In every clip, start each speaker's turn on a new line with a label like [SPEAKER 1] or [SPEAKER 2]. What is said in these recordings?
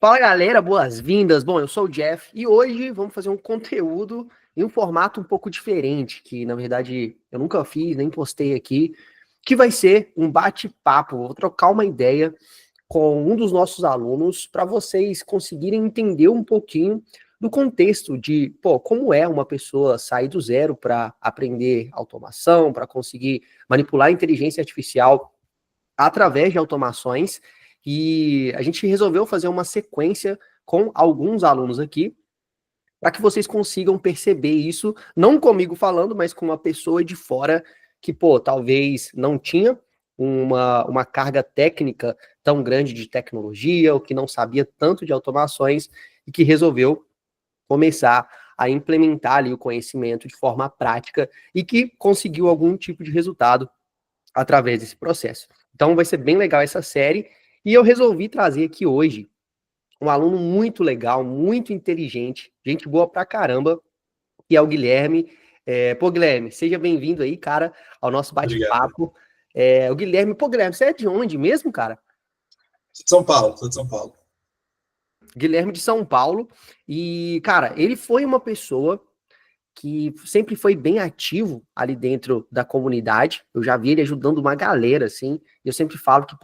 [SPEAKER 1] Fala galera, boas-vindas. Bom, eu sou o Jeff e hoje vamos fazer um conteúdo em um formato um pouco diferente, que na verdade eu nunca fiz, nem postei aqui, que vai ser um bate-papo. Vou trocar uma ideia com um dos nossos alunos para vocês conseguirem entender um pouquinho do contexto de, como é uma pessoa sair do zero para aprender automação, para conseguir manipular a inteligência artificial através de automações. E a gente resolveu fazer uma sequência com alguns alunos aqui, para que vocês consigam perceber isso, não comigo falando, mas com uma pessoa de fora que, talvez não tinha uma carga técnica tão grande de tecnologia, ou que não sabia tanto de automações, e que resolveu começar a implementar ali o conhecimento de forma prática, e que conseguiu algum tipo de resultado através desse processo. Então vai ser bem legal essa série, e eu resolvi trazer aqui hoje um aluno muito legal, muito inteligente, gente boa pra caramba, que é o Guilherme. Guilherme, seja bem-vindo aí, cara, ao nosso
[SPEAKER 2] Obrigado.
[SPEAKER 1] bate-papo. O Guilherme, Guilherme, você é de onde mesmo, cara?
[SPEAKER 2] Sou de São Paulo, sou de São Paulo.
[SPEAKER 1] Guilherme de São Paulo, e, cara, ele foi uma pessoa que sempre foi bem ativo ali dentro da comunidade. Eu já vi ele ajudando uma galera, assim. Eu sempre falo que,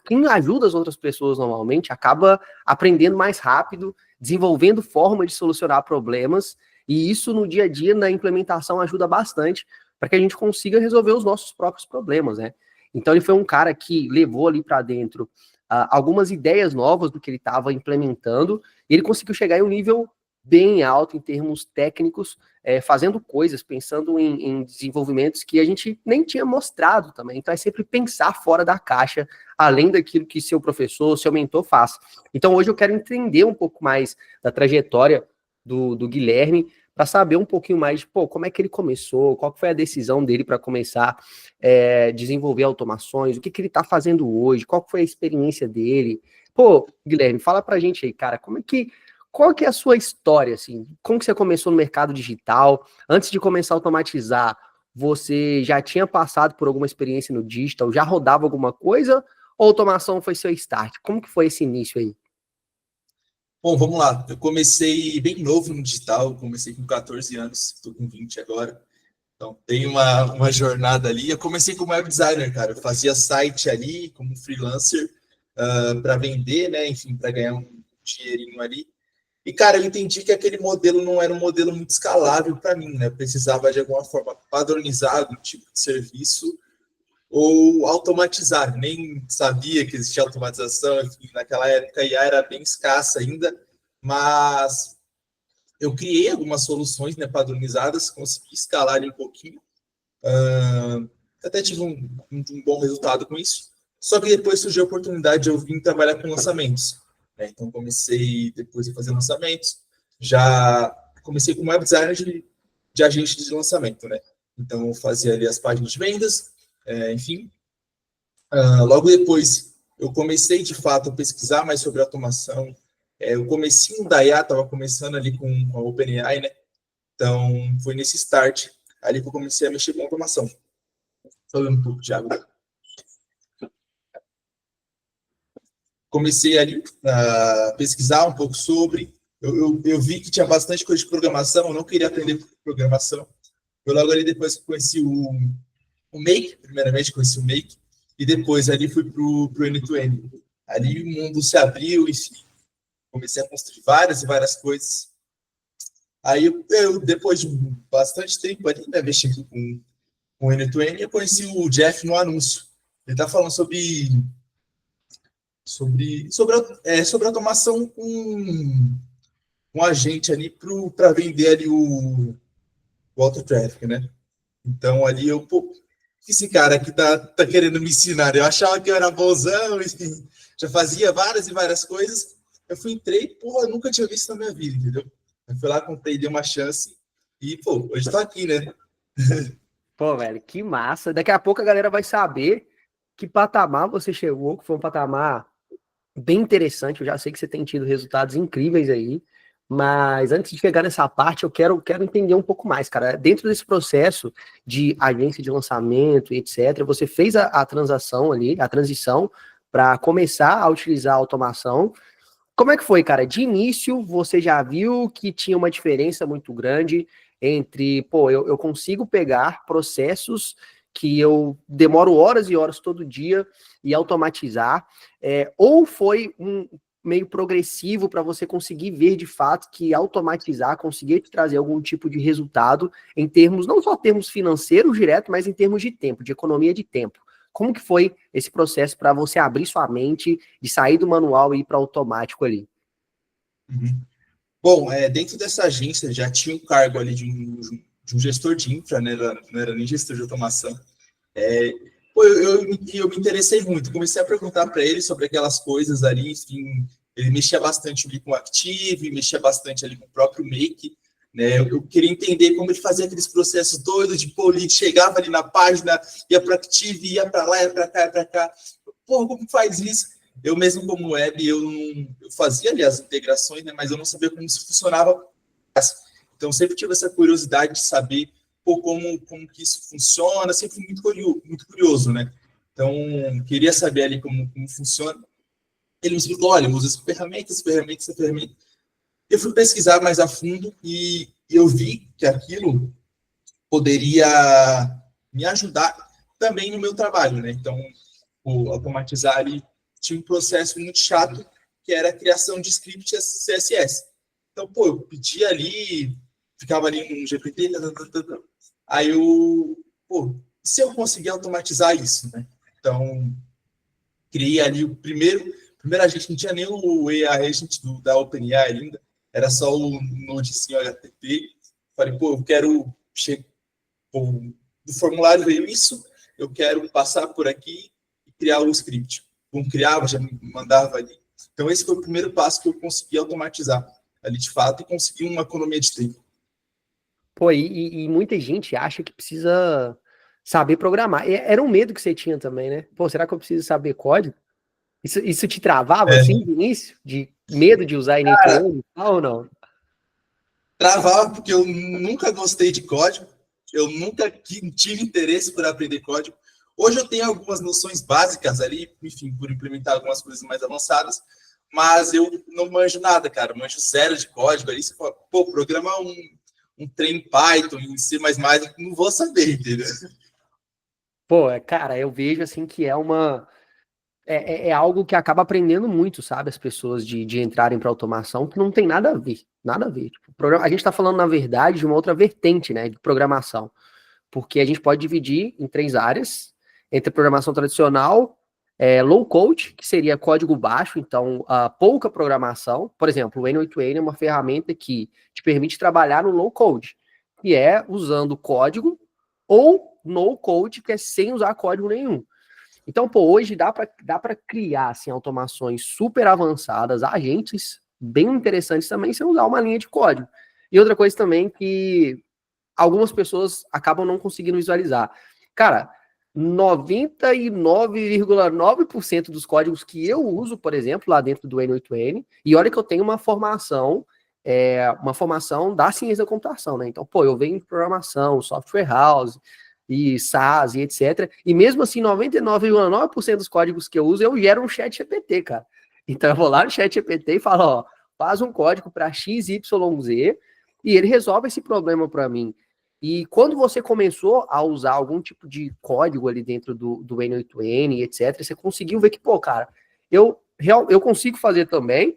[SPEAKER 1] quem ajuda as outras pessoas normalmente acaba aprendendo mais rápido, desenvolvendo forma de solucionar problemas, e isso no dia a dia, na implementação, ajuda bastante para que a gente consiga resolver os nossos próprios problemas, né? Então ele foi um cara que levou ali para dentro algumas ideias novas do que ele estava implementando, e ele conseguiu chegar em um nível bem alto em termos técnicos, fazendo coisas, pensando em desenvolvimentos que a gente nem tinha mostrado também. Então é sempre pensar fora da caixa, além daquilo que seu professor, seu mentor faz. Então hoje eu quero entender um pouco mais da trajetória do Guilherme, para saber um pouquinho mais de, como é que ele começou, qual foi a decisão dele para começar a desenvolver automações, o que ele está fazendo hoje, qual foi a experiência dele. Guilherme, fala pra gente aí, cara, qual que é a sua história, assim? Como que você começou no mercado digital? Antes de começar a automatizar, você já tinha passado por alguma experiência no digital? Já rodava alguma coisa? Ou automação foi seu start? Como que foi esse início aí?
[SPEAKER 2] Bom, vamos lá. Eu comecei bem novo no digital, comecei com 14 anos, estou com 20 agora. Então, tem uma jornada ali. Eu comecei como web designer, cara. Eu fazia site ali, como freelancer, para vender, né? Enfim, para ganhar um dinheirinho ali. E, cara, eu entendi que aquele modelo não era um modelo muito escalável para mim, né? Eu precisava, de alguma forma, padronizar algum tipo de serviço ou automatizar. Nem sabia que existia automatização, enfim, naquela época a IA era bem escassa ainda, mas eu criei algumas soluções, né, padronizadas, consegui escalar um pouquinho, até tive um bom resultado com isso, só que depois surgiu a oportunidade de eu vir trabalhar com lançamentos, né? Então comecei depois a fazer lançamentos, já comecei como web designer de agente de lançamento, né? Então eu fazia ali as páginas de vendas, enfim. Logo depois, eu comecei, de fato, a pesquisar mais sobre automação. O comecinho da IA estava começando ali com a OpenAI, né? Então, foi nesse start ali que eu comecei a mexer com automação. Estou dando um pouco de água. Comecei ali a pesquisar um pouco sobre. Eu vi que tinha bastante coisa de programação, eu não queria aprender programação. Eu logo ali depois conheci o Make, primeiramente conheci o Make, e depois ali fui pro N2N. Ali o mundo se abriu, enfim, comecei a construir várias e várias coisas. Aí eu depois de bastante tempo ali, né, mexendo com o N2N, eu conheci o Jeff no anúncio. Ele tá falando sobre automação com um agente ali para vender ali o auto traffic, né? Então ali esse cara aqui tá querendo me ensinar. Eu achava que eu era bonzão, enfim, já fazia várias e várias coisas. Eu entrei, eu nunca tinha visto na minha vida, entendeu? Eu fui lá, comprei, dei uma chance e, hoje tô aqui, né?
[SPEAKER 1] Velho, que massa. Daqui a pouco a galera vai saber que patamar você chegou, que foi um patamar bem interessante. Eu já sei que você tem tido resultados incríveis aí, mas antes de chegar nessa parte, eu quero entender um pouco mais, cara. Dentro desse processo de agência de lançamento e etc., você fez a transação ali, a transição para começar a utilizar a automação. Como é que foi, cara? De início, você já viu que tinha uma diferença muito grande entre, pô, eu consigo pegar processos que eu demoro horas e horas todo dia e automatizar, ou foi um meio progressivo para você conseguir ver de fato que automatizar conseguia te trazer algum tipo de resultado em termos, não só termos financeiros direto, mas em termos de tempo, de economia de tempo. Como que foi esse processo para você abrir sua mente, de sair do manual e ir para automático ali?
[SPEAKER 2] Uhum. Bom, dentro dessa agência já tinha um cargo ali de um gestor de infra, né? Não era nem gestor de automação. É, pô, eu me interessei muito, comecei a perguntar para ele sobre aquelas coisas ali, enfim, ele mexia bastante ali com o Active, mexia bastante ali com o próprio Make, né? Eu queria entender como ele fazia aqueles processos doidos de polir, chegava ali na página, ia para o Active, ia para lá, ia para cá, ia para cá. Porra, como faz isso? Eu mesmo como web, eu fazia ali as integrações, né? Mas eu não sabia como isso funcionava. Então sempre tive essa curiosidade de saber pô, como que isso funciona, sempre muito curioso, né? Então, queria saber ali como funciona. Ele me explicou, olha, usa essa ferramenta, essa ferramenta, essa ferramenta. Eu fui pesquisar mais a fundo e eu vi que aquilo poderia me ajudar também no meu trabalho, né? Então, o automatizar ali tinha um processo muito chato, que era a criação de script CSS. Então, pô, eu pedia ali, ficava ali no GPT, aí eu, pô, se eu conseguir automatizar isso, né? Então, criei ali o primeiro agente, não tinha nem o AI agent da OpenAI ainda, era só o Nodezinho HTTP. Falei, pô, eu quero do formulário veio isso, eu quero passar por aqui e criar o script. Como criava, já me mandava ali. Então, esse foi o primeiro passo que eu consegui automatizar ali de fato e consegui uma economia de tempo.
[SPEAKER 1] Pô, e muita gente acha que precisa saber programar. Era um medo que você tinha também, né? Pô, será que eu preciso saber código? Isso te travava, assim,
[SPEAKER 2] É,
[SPEAKER 1] no início? De medo de usar
[SPEAKER 2] cara,
[SPEAKER 1] N8N ou não?
[SPEAKER 2] travava porque eu nunca gostei de código, eu nunca tive interesse por aprender código. Hoje eu tenho algumas noções básicas ali, enfim, por implementar algumas coisas mais avançadas, mas eu não manjo nada, cara, manjo zero de código. Ali você fala, pô, programa um trem em Python, em C++, não vou saber, entendeu?
[SPEAKER 1] Pô, cara, eu vejo, assim, que é uma... É algo que acaba aprendendo muito, sabe? As pessoas de entrarem para automação, que não tem nada a ver, nada a ver. Tipo, a gente está falando, na verdade, de uma outra vertente, né, de programação. Porque a gente pode dividir em três áreas, entre programação tradicional, low code, que seria código baixo, então pouca programação. Por exemplo, o N8N é uma ferramenta que te permite trabalhar no low code, que é usando código, ou no code, que é sem usar código nenhum. Então, pô, hoje dá para criar assim, automações super avançadas, agentes bem interessantes também, sem usar uma linha de código. E outra coisa também que algumas pessoas acabam não conseguindo visualizar. Cara, 99,9% dos códigos que eu uso, por exemplo, lá dentro do N8N, e olha que eu tenho uma formação da ciência da computação, né? Então, pô, eu venho de programação, software house, e SaaS e etc. E mesmo assim, 99,9% dos códigos que eu uso, eu gero um chat GPT, cara. Então eu vou lá no chat GPT e falo, ó, faz um código para XYZ e ele resolve esse problema para mim. E quando você começou a usar algum tipo de código ali dentro do N8N, etc., você conseguiu ver que, pô, cara, eu consigo fazer também,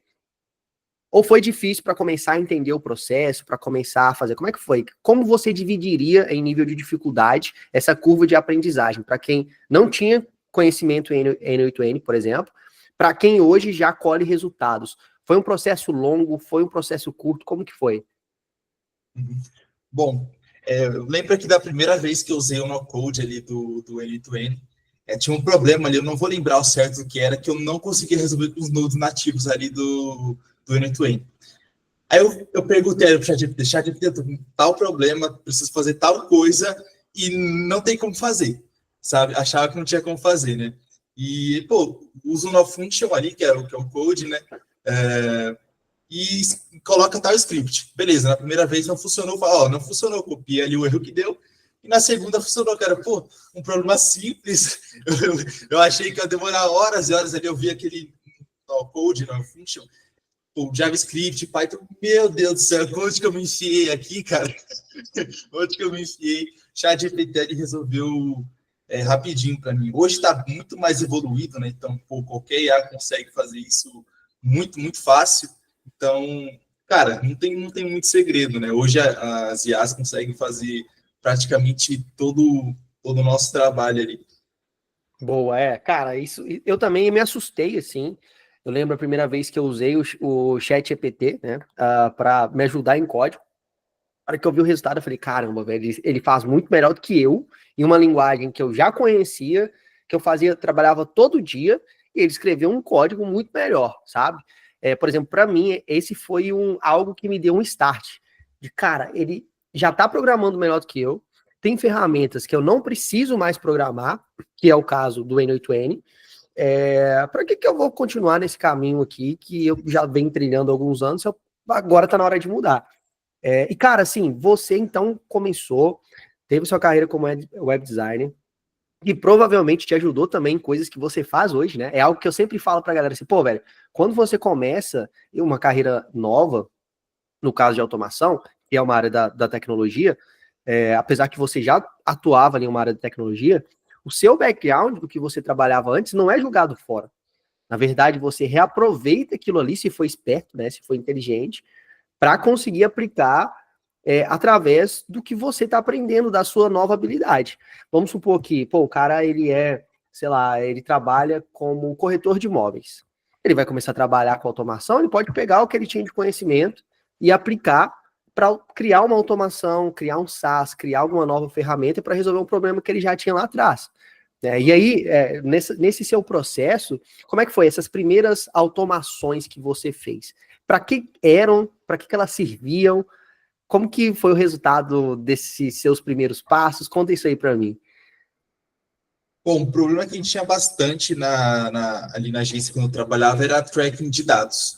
[SPEAKER 1] ou foi difícil para começar a entender o processo, para começar a fazer? Como é que foi? Como você dividiria em nível de dificuldade essa curva de aprendizagem para quem não tinha conhecimento em N8N, por exemplo, para quem hoje já colhe resultados? Foi um processo longo? Foi um processo curto? Como que foi?
[SPEAKER 2] Bom, eu lembro que da primeira vez que eu usei o no-code ali do N2N, tinha um problema ali, eu não vou lembrar o certo do que era, que eu não conseguia resolver com os nodes nativos ali do N2N. Aí eu perguntei para o ChatGPT, eu tô com tal problema, preciso fazer tal coisa e não tem como fazer, sabe? Achava que não tinha como fazer, né? E, pô, uso o no-function ali, que é o code, né? E coloca tal script. Beleza, na primeira vez não funcionou, fala, ó, não funcionou, copia ali o erro que deu, e na segunda funcionou, cara. Pô, um problema simples. Eu achei que ia demorar horas e horas ali, eu vi aquele no code, no function, Pô, JavaScript, Python, meu Deus do céu, onde que eu me enfiei aqui, cara? Onde que eu me enfiei? ChatGPT ele resolveu rapidinho para mim. Hoje está muito mais evoluído, né? Então, pô, qualquer IA consegue fazer isso muito, muito fácil. Então, cara, não tem muito segredo, né? Hoje as IAs conseguem fazer praticamente todo o nosso trabalho ali.
[SPEAKER 1] Boa, cara, isso eu também me assustei, assim. Eu lembro a primeira vez que eu usei o ChatGPT, né, para me ajudar em código. Na hora que eu vi o resultado, eu falei, caramba, velho, ele faz muito melhor do que eu, em uma linguagem que eu já conhecia, que eu fazia, trabalhava todo dia, e ele escreveu um código muito melhor, sabe? Por exemplo, para mim, esse foi algo que me deu um start. De, cara, ele já tá programando melhor do que eu, tem ferramentas que eu não preciso mais programar, que é o caso do N8N. Para que eu vou continuar nesse caminho aqui, que eu já venho trilhando há alguns anos, agora tá na hora de mudar. E, cara, assim, você então começou, teve sua carreira como web designer, e provavelmente te ajudou também em coisas que você faz hoje, né? É algo que eu sempre falo pra galera assim, pô, velho, quando você começa uma carreira nova, no caso de automação, que é uma área da tecnologia, apesar que você já atuava em uma área de tecnologia, o seu background do que você trabalhava antes não é jogado fora. Na verdade, você reaproveita aquilo ali, se for esperto, né? Se for inteligente, para conseguir aplicar através do que você está aprendendo, da sua nova habilidade. Vamos supor que, pô, o cara, sei lá, ele trabalha como corretor de imóveis. Ele vai começar a trabalhar com automação, ele pode pegar o que ele tinha de conhecimento e aplicar para criar uma automação, criar um SaaS, criar alguma nova ferramenta para resolver um problema que ele já tinha lá atrás. E aí, nesse seu processo, como é que foi essas primeiras automações que você fez? Para que eram? Para que elas serviam? Como que foi o resultado desses seus primeiros passos? Conta isso aí para mim.
[SPEAKER 2] Bom, o problema que a gente tinha bastante ali na agência quando eu trabalhava era tracking de dados.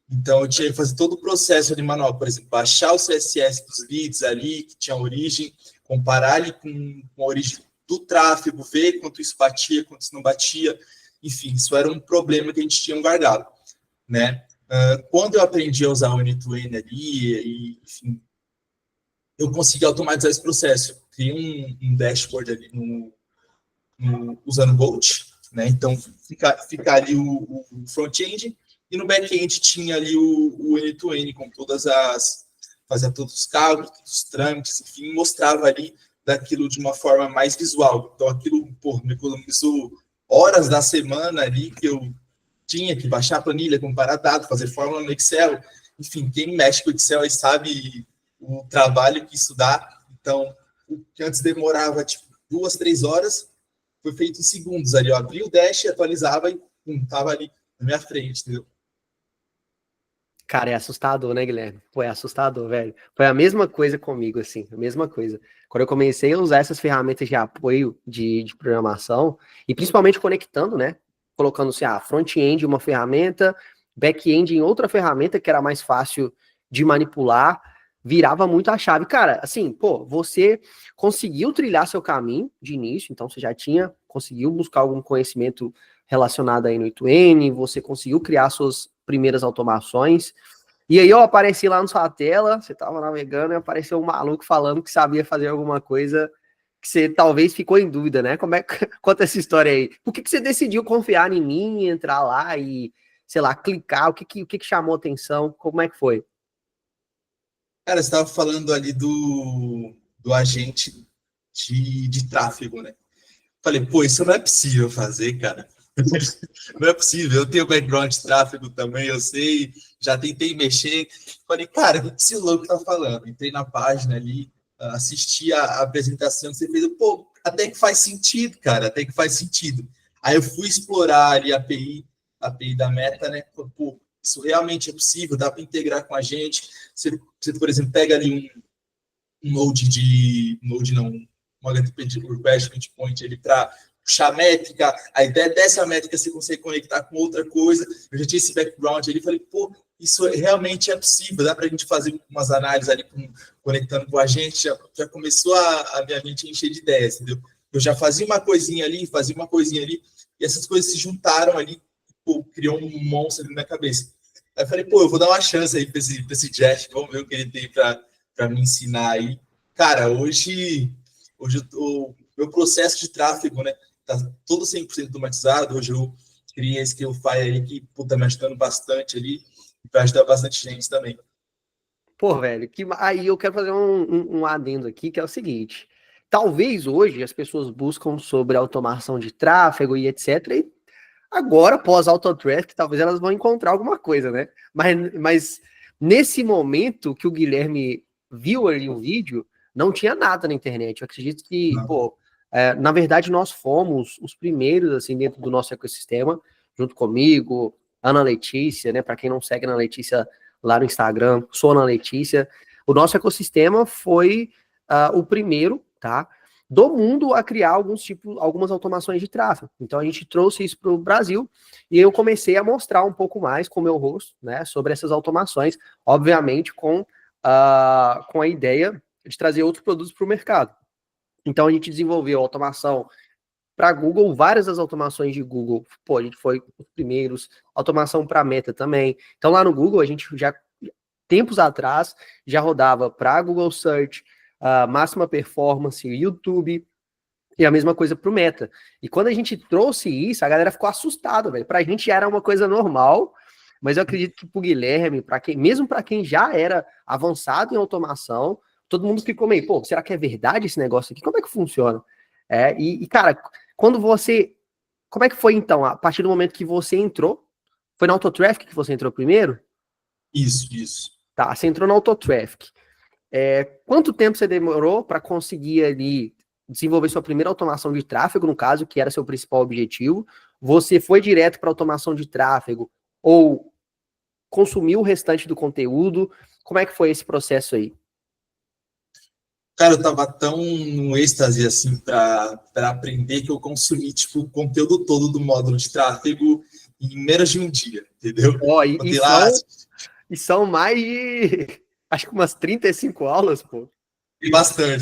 [SPEAKER 2] Então, eu tinha que fazer todo o processo ali manual, por exemplo, baixar o CSS dos leads ali, que tinha origem, comparar ali com a origem do tráfego, ver quanto isso batia, quanto isso não batia. Enfim, isso era um problema que a gente tinha um gargalo, né? Quando eu aprendi a usar o N2N ali, enfim, eu consegui automatizar esse processo. Criei um dashboard ali usando o Bolt, né? Então, fica ali o front-end, e no back-end tinha ali o N2N com fazia todos os cálculos, todos os trâmites, enfim, mostrava ali daquilo de uma forma mais visual. Então, aquilo, pô, me economizou horas da semana ali que eu tinha que baixar a planilha, comparar dados, fazer fórmula no Excel. Enfim, quem mexe com o Excel aí sabe o trabalho que isso dá. Então, o que antes demorava, tipo, 2, 3 horas, foi feito em segundos ali. Eu abri o Dash, atualizava e estava ali na minha frente, entendeu?
[SPEAKER 1] Cara, é assustador, né, Guilherme? Pô, é assustador, velho. Foi a mesma coisa comigo, assim, a mesma coisa. Quando eu comecei a usar essas ferramentas de apoio de programação, e principalmente conectando, né? Colocando assim, front-end em uma ferramenta, back-end em outra ferramenta que era mais fácil de manipular, virava muito a chave. Cara, assim, pô, você conseguiu trilhar seu caminho de início, então você já conseguiu buscar algum conhecimento relacionado aí no 8N, você conseguiu criar suas primeiras automações. E aí eu apareci lá na sua tela, você tava navegando e apareceu um maluco falando que sabia fazer alguma coisa que você talvez ficou em dúvida, né? Como é que conta essa história aí? Por que você decidiu confiar em mim, entrar lá e, sei lá, clicar? O que chamou atenção? Como é que foi?
[SPEAKER 2] Cara, você estava falando ali do agente de tráfego, né? Falei, pô, isso não é possível fazer, cara. Não é possível. Eu tenho background de tráfego também, eu sei, já tentei mexer. Falei, cara, o que esse louco tá falando? Entrei na página ali, assisti a apresentação que você fez. Pô, até que faz sentido, cara, até que faz sentido. Aí eu fui explorar ali a API da Meta, né? Pô, isso realmente é possível, dá para integrar com a gente. Você, por exemplo, pega ali um Node não, um HTTP request endpoint ele para puxar a métrica, a ideia dessa métrica você consegue conectar com outra coisa. Eu já tinha esse background ali, falei, pô, isso realmente é possível, dá para a gente fazer umas análises ali conectando com a gente, já começou a minha mente encher de ideias, entendeu? Eu já fazia uma coisinha ali, e essas coisas se juntaram ali, pô, criou um monstro ali na minha cabeça. Aí eu falei, pô, eu vou dar uma chance aí pra esse Jeff, vamos ver o que ele tem pra me ensinar aí. Cara, hoje o meu processo de tráfego, né, tá todo 100% automatizado. Hoje eu criei esse Skillfy aí que, pô, tá me ajudando bastante ali, e vai ajudar bastante gente também.
[SPEAKER 1] Pô, velho, aí eu quero fazer um adendo aqui, que é o seguinte. Talvez hoje as pessoas buscam sobre automação de tráfego e etc. E agora, pós Autotraffic, talvez elas vão encontrar alguma coisa, né? Mas nesse momento que o Guilherme viu ali o vídeo, não tinha nada na internet. Eu acredito que,
[SPEAKER 2] Não.
[SPEAKER 1] pô, na verdade, nós fomos os primeiros, assim, dentro do nosso ecossistema, junto comigo, Ana Letícia, né? Para quem não segue a Ana Letícia lá no Instagram, sou Ana Letícia. O nosso ecossistema foi o primeiro, tá? Do mundo a criar algumas automações de tráfego. Então a gente trouxe isso para o Brasil e eu comecei a mostrar um pouco mais com o meu rosto, né, sobre essas automações, obviamente com a ideia de trazer outros produtos para o mercado. Então a gente desenvolveu automação para Google, várias das automações de Google, pô, a gente foi os primeiros, automação para Meta também. Então lá no Google a gente já tempos atrás já rodava para Google Search, máxima performance, YouTube, e a mesma coisa para o Meta. E quando a gente trouxe isso, a galera ficou assustada, velho. Para a gente já era uma coisa normal, mas eu acredito que para o Guilherme, mesmo para quem já era avançado em automação, todo mundo ficou meio, pô, será que é verdade esse negócio aqui? Como é que funciona? Cara, quando você. Como é que foi então? A partir do momento que você entrou, foi na Autotraffic que você entrou primeiro?
[SPEAKER 2] Isso.
[SPEAKER 1] Tá, você entrou na Autotraffic. Quanto tempo você demorou para conseguir ali desenvolver sua primeira automação de tráfego, no caso, que era seu principal objetivo? Você foi direto para automação de tráfego ou consumiu o restante do conteúdo? Como é que foi esse processo aí?
[SPEAKER 2] Cara, eu tava tão no êxtase, assim, para aprender que eu consumi, tipo, o conteúdo todo do módulo de tráfego em menos de um dia, entendeu?
[SPEAKER 1] Ó,
[SPEAKER 2] Botei lá,
[SPEAKER 1] e são mais de, acho que umas 35 aulas, pô.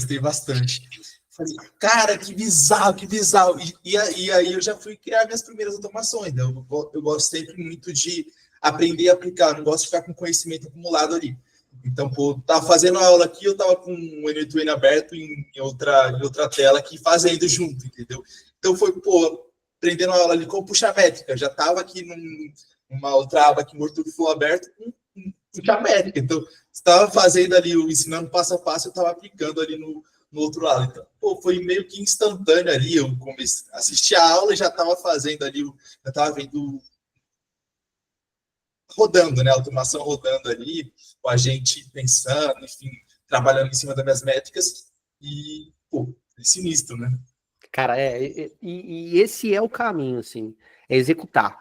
[SPEAKER 2] tem bastante. Falei, cara, que bizarro, que bizarro. E aí eu já fui criar minhas primeiras automações, né? Eu gosto sempre muito de aprender e aplicar, não gosto de ficar com conhecimento acumulado ali. Então, pô, tava fazendo a aula aqui, eu tava com o N2N aberto em outra tela aqui, fazendo junto, entendeu? Então foi, pô, aprendendo a aula ali com puxa métrica, já tava aqui numa outra aba aqui, Morto Flow aberto, com puxa métrica. Então, estava fazendo ali, ensinando passo a passo, eu estava aplicando ali no outro lado. Então, pô, foi meio que instantâneo ali, eu comecei a assistir a aula e já estava fazendo ali, já estava vendo rodando, né? A automação rodando ali, a gente pensando, enfim, trabalhando em cima das minhas métricas e, pô, é sinistro, né?
[SPEAKER 1] Cara, e esse é o caminho, assim, é executar.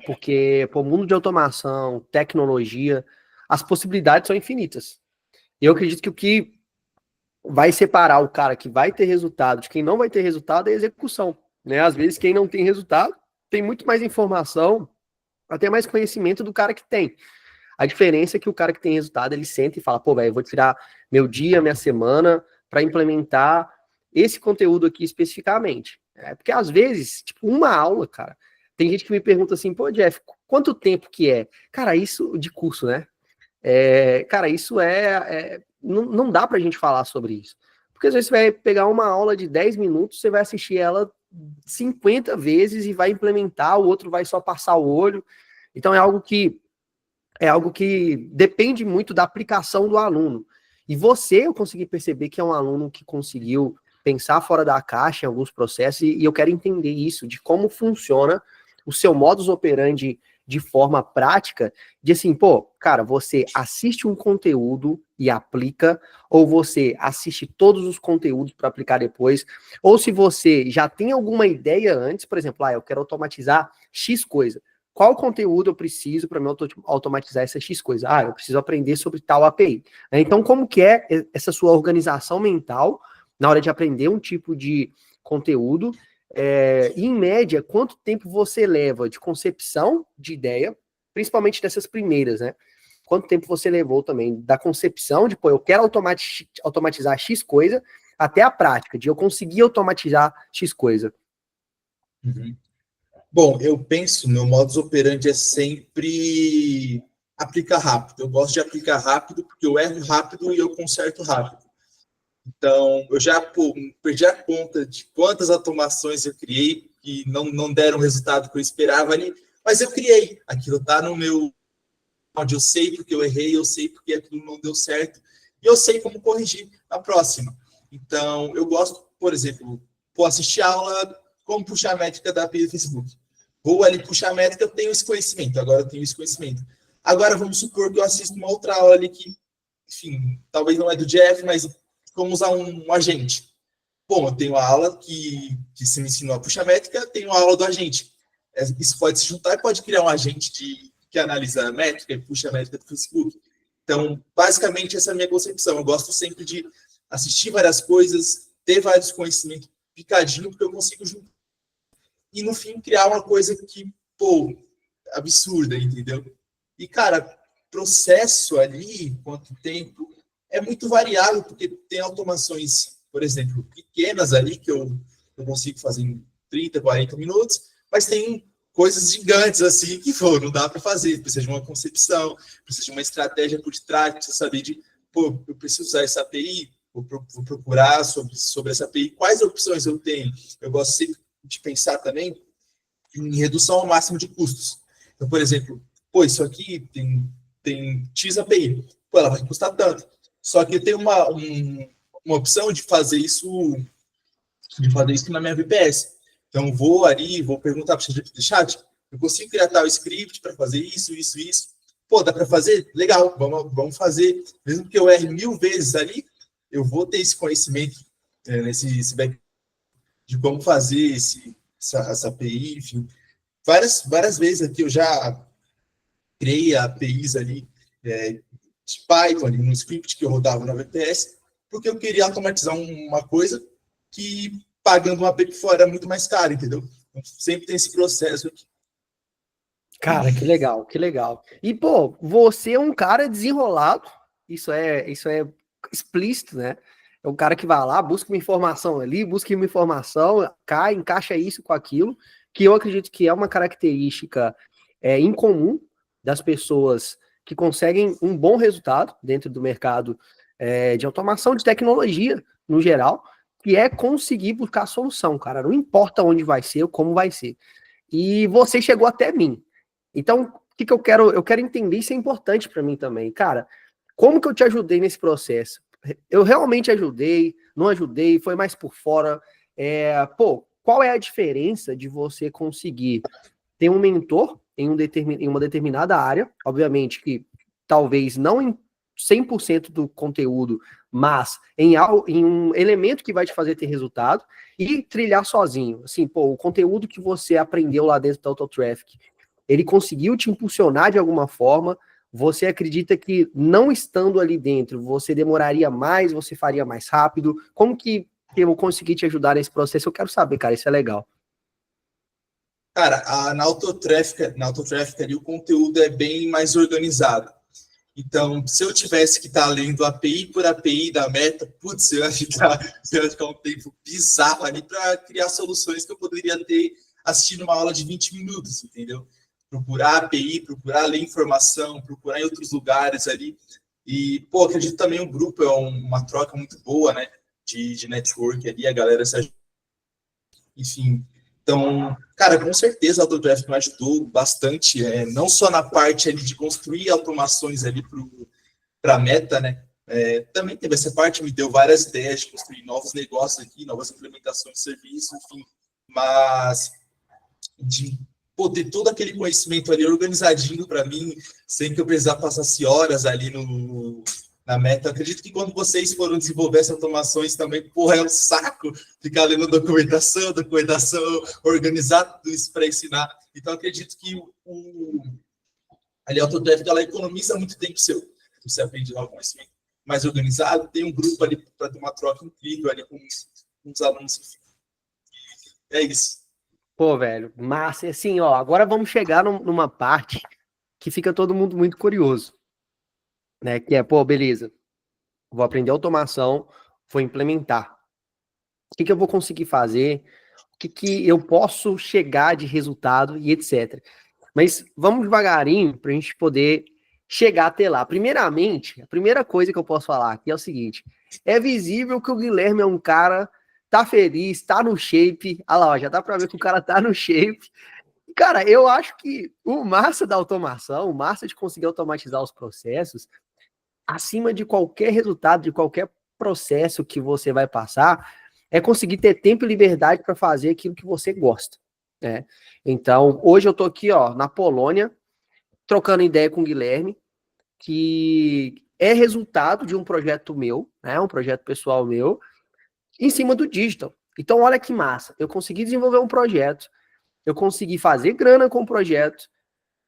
[SPEAKER 1] Porque, pô, mundo de automação, tecnologia, as possibilidades são infinitas. E eu acredito que o que vai separar o cara que vai ter resultado de quem não vai ter resultado é a execução, né? Às vezes quem não tem resultado tem muito mais informação, até mais conhecimento do cara que tem. A diferença é que o cara que tem resultado, ele senta e fala, pô, velho, eu vou tirar meu dia, minha semana para implementar esse conteúdo aqui especificamente. Porque às vezes, tipo, uma aula, cara, tem gente que me pergunta assim, pô, Jeff, quanto tempo que é? Cara, isso de curso, né? Cara, isso não dá pra gente falar sobre isso. Porque às vezes você vai pegar uma aula de 10 minutos, você vai assistir ela 50 vezes e vai implementar, o outro vai só passar o olho. Então é algo que depende muito da aplicação do aluno. E eu consegui perceber que é um aluno que conseguiu pensar fora da caixa em alguns processos, e eu quero entender isso, de como funciona o seu modus operandi de forma prática, de assim, pô, cara, você assiste um conteúdo e aplica, ou você assiste todos os conteúdos para aplicar depois, ou se você já tem alguma ideia antes, por exemplo, eu quero automatizar X coisa. Qual conteúdo eu preciso para me automatizar essa X coisa? Eu preciso aprender sobre tal API. Então, como que é essa sua organização mental na hora de aprender um tipo de conteúdo? E, em média, quanto tempo você leva de concepção de ideia, principalmente dessas primeiras, né? Quanto tempo você levou também da concepção de, pô, eu quero automatizar X coisa, até a prática, de eu conseguir automatizar X coisa.
[SPEAKER 2] Uhum. Bom, eu penso, meu modus operandi é sempre aplicar rápido. Eu gosto de aplicar rápido porque eu erro rápido e eu conserto rápido. Então, eu já perdi a conta de quantas automações eu criei que não deram o resultado que eu esperava ali, mas eu criei. Aquilo está no meu onde eu sei porque eu errei, eu sei porque aquilo não deu certo, e eu sei como corrigir na próxima. Então, eu gosto, por exemplo, assistir aula como puxar a métrica da API do Facebook. Vou ali puxar a métrica, eu tenho esse conhecimento, agora eu tenho esse conhecimento. Agora, vamos supor que eu assisto uma outra aula ali que, enfim, talvez não é do Jeff, mas como usar um agente. Bom, eu tenho a aula que se me ensinou a puxar métrica, tenho a aula do agente. Isso pode se juntar e pode criar um agente que analisa a métrica e puxa a métrica do Facebook. Então, basicamente, essa é a minha concepção. Eu gosto sempre de assistir várias coisas, ter vários conhecimentos picadinho, porque eu consigo juntar. E, no fim, criar uma coisa que, pô, absurda, entendeu? E, cara, processo ali, quanto tempo, é muito variável, porque tem automações, por exemplo, pequenas ali, que eu consigo fazer em 30, 40 minutos, mas tem coisas gigantes assim que não dá para fazer, precisa de uma concepção, precisa de uma estratégia por detrás, precisa saber de, pô, eu preciso usar essa API, vou procurar sobre essa API, quais opções eu tenho. Eu gosto sempre de pensar também em redução ao máximo de custos. Então, por exemplo, pô, isso aqui tem X API, pô, ela vai custar tanto. Só que tem uma opção de fazer isso na minha VPS. Então, vou perguntar para o chat, eu consigo criar tal script para fazer isso. Pô, dá para fazer? Legal, vamos fazer. Mesmo que eu erre 1000 vezes ali, eu vou ter esse conhecimento nesse back de como fazer essa API, enfim. Várias vezes aqui eu já criei APIs ali de Python, ali, no script que eu rodava na VPS, porque eu queria automatizar uma coisa que pagando uma API fora é muito mais caro, entendeu? Então, sempre tem esse processo aqui.
[SPEAKER 1] Cara, que legal, que legal. E, pô, você é um cara desenrolado, isso é explícito, né? É um cara que vai lá, busca uma informação ali, busca uma informação, encaixa isso com aquilo, que eu acredito que é uma característica incomum das pessoas que conseguem um bom resultado dentro do mercado de automação, de tecnologia, no geral, que é conseguir buscar a solução, cara. Não importa onde vai ser ou como vai ser. E você chegou até mim. Então, o que eu quero? Eu quero entender, isso é importante para mim também. Cara, como que eu te ajudei nesse processo? Eu realmente ajudei, não ajudei, foi mais por fora. Qual é a diferença de você conseguir ter um mentor em uma determinada área? Obviamente que talvez não em 100% do conteúdo, mas em um elemento que vai te fazer ter resultado e trilhar sozinho. Assim, pô, o conteúdo que você aprendeu lá dentro do Autotraffic, ele conseguiu te impulsionar de alguma forma. Você acredita que não estando ali dentro, você demoraria mais, você faria mais rápido? Como que eu consegui te ajudar nesse processo? Eu quero saber, cara, isso é legal.
[SPEAKER 2] Cara, na Autotraffic ali o conteúdo é bem mais organizado. Então, se eu tivesse que estar lendo API por API da Meta, putz, eu ia ficar um tempo bizarro ali para criar soluções que eu poderia ter assistindo uma aula de 20 minutos, entendeu? Procurar API, procurar ler informação, procurar em outros lugares ali. E, pô, acredito também o grupo é uma troca muito boa, né? De network ali, a galera se ajuda. Enfim, então, cara, com certeza a Autograph me ajudou bastante, não só na parte ali de construir automações ali para a Meta, né? Também teve essa parte, me deu várias ideias de construir novos negócios aqui, novas implementações de serviço, enfim, mas de poder todo aquele conhecimento ali organizadinho para mim, sem que eu precisasse passar horas ali na Meta. Eu acredito que quando vocês foram desenvolver essas automações também, porra, é um saco ficar lendo documentação, organizar tudo isso para ensinar. Então, acredito que ali a Autodesk, ela economiza muito tempo seu. Você aprende lá o conhecimento mais organizado, tem um grupo ali para ter uma troca incrível ali com os alunos. É isso.
[SPEAKER 1] Pô, velho, massa. Assim, ó, agora vamos chegar numa parte que fica todo mundo muito curioso, né? Que é, pô, beleza, vou aprender automação, vou implementar. O que eu vou conseguir fazer? que eu posso chegar de resultado e etc. Mas vamos devagarinho para a gente poder chegar até lá. Primeiramente, a primeira coisa que eu posso falar aqui é o seguinte: é visível que o Guilherme é um cara, tá feliz, tá no shape. Olha lá, ó, já dá para ver que o cara tá no shape. Cara, eu acho que o massa da automação, o massa de conseguir automatizar os processos, acima de qualquer resultado, de qualquer processo que você vai passar, é conseguir ter tempo e liberdade para fazer aquilo que você gosta, né? Então, hoje eu estou aqui, ó, na Polônia, trocando ideia com o Guilherme, que é resultado de um projeto meu, né? Um projeto pessoal meu, em cima do digital. Então, olha que massa. Eu consegui desenvolver um projeto, eu consegui fazer grana com o projeto,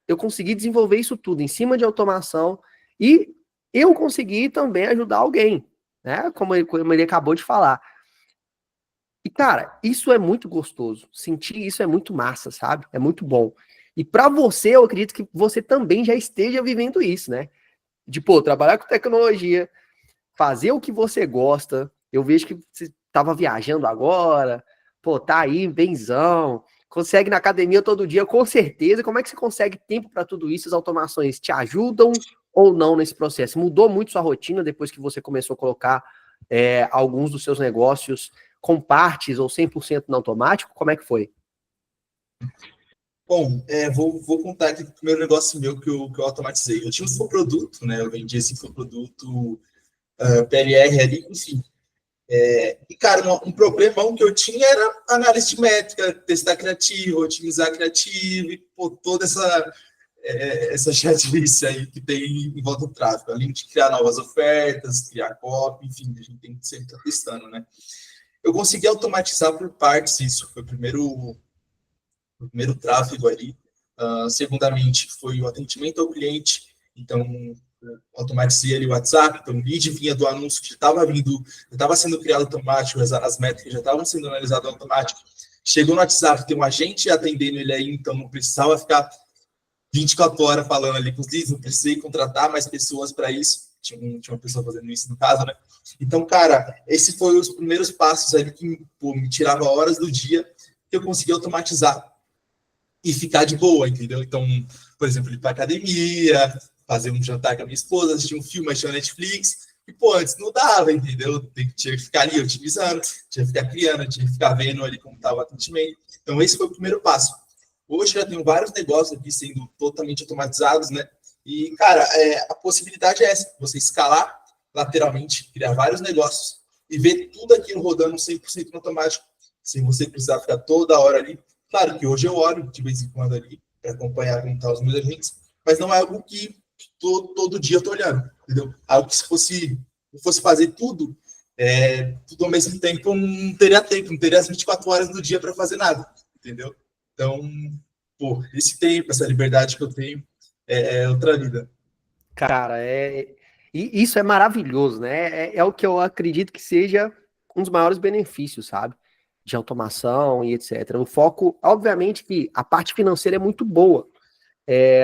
[SPEAKER 1] eu consegui desenvolver isso tudo em cima de automação e eu consegui também ajudar alguém, né? Como ele acabou de falar. E, cara, isso é muito gostoso. Sentir isso é muito massa, sabe? É muito bom. E para você, eu acredito que você também já esteja vivendo isso, né? De, pô, trabalhar com tecnologia, fazer o que você gosta. Eu vejo que você estava viajando agora, pô, tá aí, benzão, consegue na academia todo dia, com certeza. Como é que você consegue tempo para tudo isso? As automações te ajudam ou não nesse processo? Mudou muito sua rotina depois que você começou a colocar alguns dos seus negócios com partes ou 100% no automático? Como é que foi?
[SPEAKER 2] Bom, vou contar aqui o primeiro negócio meu que eu automatizei. Eu tinha um infoproduto, né? Eu vendia esse infoproduto PLR ali, enfim. E, cara, um problemão que eu tinha era análise de métrica, testar criativo, otimizar criativo, e pô, toda essa chatice aí que tem em volta do tráfego. Além de criar novas ofertas, criar copy, enfim, a gente tem que sempre estar testando, né? Eu consegui automatizar por partes isso. Foi o primeiro tráfego ali. Segundamente, foi o atendimento ao cliente. Então, automatizei ali o WhatsApp. Então, o lead vinha do anúncio que já estava vindo, já estava sendo criado automático, as métricas já estavam sendo analisadas automático. Chegou no WhatsApp, tem um agente atendendo ele aí, então não precisava ficar 24 horas falando ali com os leads, não precisei contratar mais pessoas para isso. Tinha uma pessoa fazendo isso no caso, né? Então, cara, esses foram os primeiros passos ali que me tirava horas do dia que eu consegui automatizar e ficar de boa, entendeu? Então, por exemplo, ir para academia, fazer um jantar com a minha esposa, assistir um filme, assistir uma Netflix, e, pô, antes não dava, entendeu? Tinha que ficar ali otimizando, tinha que ficar criando, tinha que ficar vendo ali como estava o atendimento. Então, esse foi o primeiro passo. Hoje já tenho vários negócios aqui sendo totalmente automatizados, né? E, cara, a possibilidade é essa, você escalar lateralmente, criar vários negócios e ver tudo aquilo rodando 100% no automático, sem você precisar ficar toda hora ali. Claro que hoje eu olho de vez em quando ali para acompanhar como estão os meus agentes, mas não é algo que todo dia eu estou olhando, entendeu? Algo que se fosse fazer tudo ao mesmo tempo, não teria tempo, não teria as 24 horas do dia para fazer nada, entendeu? Então, pô, esse tempo, essa liberdade que eu tenho é outra vida.
[SPEAKER 1] Cara, e isso é maravilhoso, né? É o que eu acredito que seja um dos maiores benefícios, sabe? De automação e etc. O foco, obviamente, que a parte financeira é muito boa,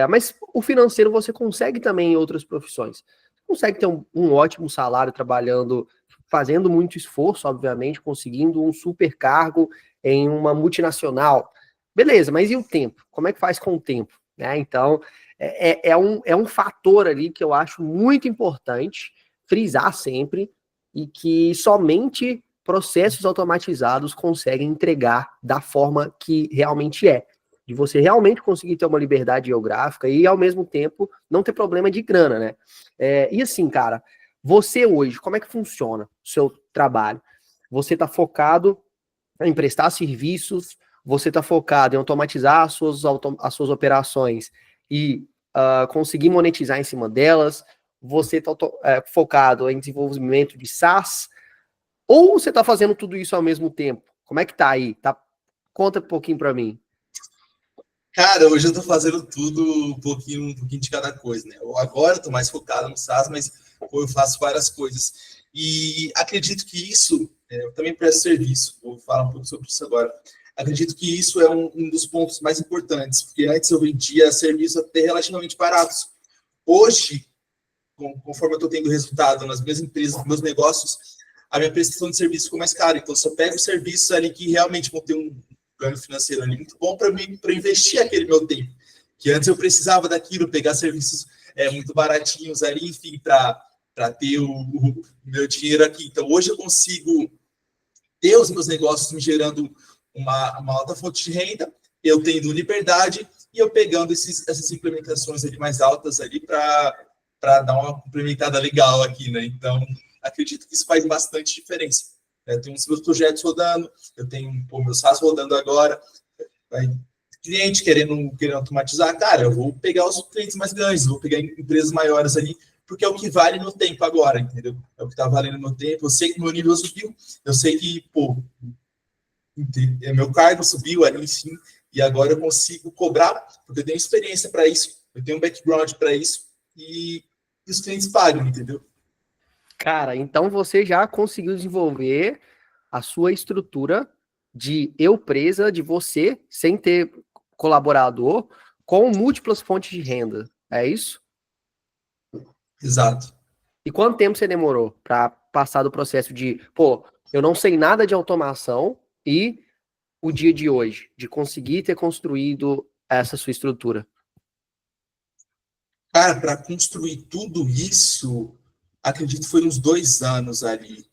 [SPEAKER 1] mas o financeiro você consegue também em outras profissões. Você consegue ter um ótimo salário trabalhando, fazendo muito esforço, obviamente, conseguindo um super cargo em uma multinacional. Beleza, mas e o tempo? Como é que faz com o tempo? Né? Então, é um fator ali que eu acho muito importante frisar sempre e que somente processos automatizados conseguem entregar da forma que realmente é. De você realmente conseguir ter uma liberdade geográfica e, ao mesmo tempo, não ter problema de grana, né? E assim, cara, você hoje, como é que funciona o seu trabalho? Você está focado em prestar serviços, você está focado em automatizar as suas operações e conseguir monetizar em cima delas, você está focado em desenvolvimento de SaaS, ou você está fazendo tudo isso ao mesmo tempo? Como é que tá aí? Conta um pouquinho para mim.
[SPEAKER 2] Cara, hoje eu tô fazendo tudo um pouquinho de cada coisa, né? Agora eu tô mais focado no SaaS, mas eu faço várias coisas. E acredito que isso, eu também presto serviço, vou falar um pouco sobre isso agora. Acredito que isso é um dos pontos mais importantes, porque antes eu vendia serviços até relativamente baratos. Hoje, conforme eu estou tendo resultado nas minhas empresas, nos meus negócios, a minha prestação de serviço ficou mais cara. Então, eu só pego serviços ali que realmente vão ter um ganho financeiro ali muito bom para mim, para investir aquele meu tempo. Que antes eu precisava daquilo, pegar serviços muito baratinhos ali, enfim, para ter o meu dinheiro aqui. Então, hoje eu consigo ter os meus negócios me gerando uma alta fonte de renda, eu tendo liberdade e eu pegando essas implementações ali mais altas ali para dar uma complementada legal aqui, né? Então, acredito que isso faz bastante diferença. Eu tenho os meus projetos rodando, eu tenho meus SaaS rodando agora, cliente querendo automatizar, cara, eu vou pegar os clientes mais grandes, vou pegar empresas maiores ali, porque é o que vale no tempo agora, entendeu? É o que está valendo no tempo, eu sei que meu nível subiu, eu sei que, meu cargo subiu ali, sim, e agora eu consigo cobrar, porque eu tenho experiência para isso, eu tenho um background para isso, e os clientes pagam, entendeu?
[SPEAKER 1] Cara, então você já conseguiu desenvolver a sua estrutura de eu presa, de você, sem ter colaborador, com múltiplas fontes de renda. É isso?
[SPEAKER 2] Exato.
[SPEAKER 1] E quanto tempo você demorou para passar do processo de, eu não sei nada de automação e o dia de hoje, de conseguir ter construído essa sua estrutura?
[SPEAKER 2] Cara, para construir tudo isso, acredito que foi uns 2 anos ali.